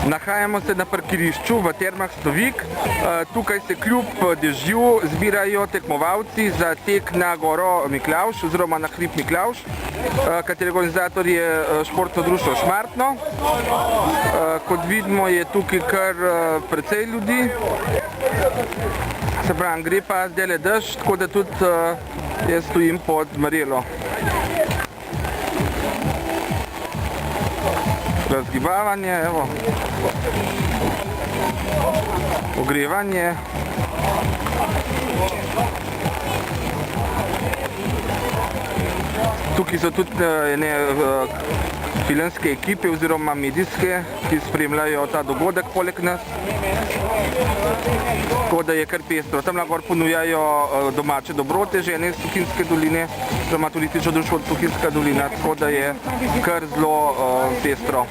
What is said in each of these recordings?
Nahajamo se na parkirišču v Termah Stovik. Tukaj se kljub dežju zbirajo tekmovalci za tek na goro Miklavž oziroma na hrib Miklavž, katerega organizator je športno društvo Šmartno. Kot vidimo, je tukaj kar precej ljudi. Se pravi, gre pa zdajle dež, tako da tudi jaz stojim pod marelo. Razgibavanje, evo. Ogrevanje. Tukaj so tudi filmske ekipe oziroma medijske, ki spremljajo ta dogodek poleg nas. Tako da je kar pestro. Tam gor ponujajo domače dobrote, žene iz Tuhinjske doline, oziroma turistično društvo Tuhinjska dolina, tako da je kar zelo pestro.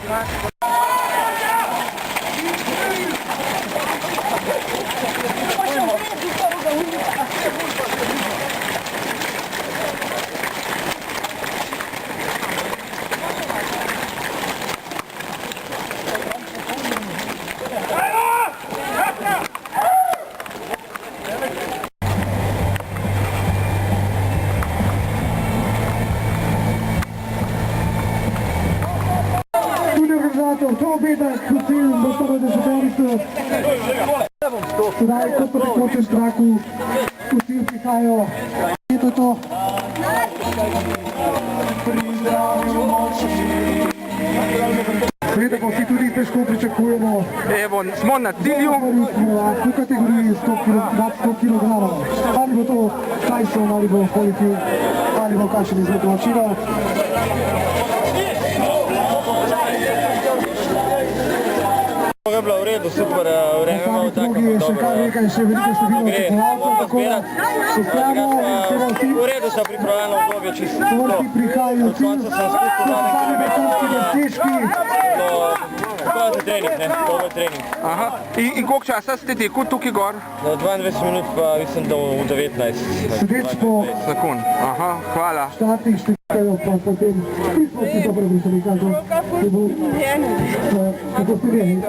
To obeda cilj do prve deseterice. Sedaj, kot po tekočem traku, vsi prihajajo. To je to. Seveda pa vsi tudi težko pričakujemo. Evo, smo na cilju. V kategoriji 100 kg. Ali bo to Tyson, ali bo Holyfield, ali bo kakšen izmed domačinov. Je bilo v redu, super, vreme imamo tako dobro. Gre, moramo zbirati. V redu so pripravljeno obdobje, čisto to. Od konca sem spustil na nekaj dober trening, ne, dober trening. Aha, in koliko časa ste tekel tukaj gor? 22 minut pa mislim, da v 19. Sekund, aha, hvala. Štati štekajo pa potem, nismo si dobro mislili, kako ste bili.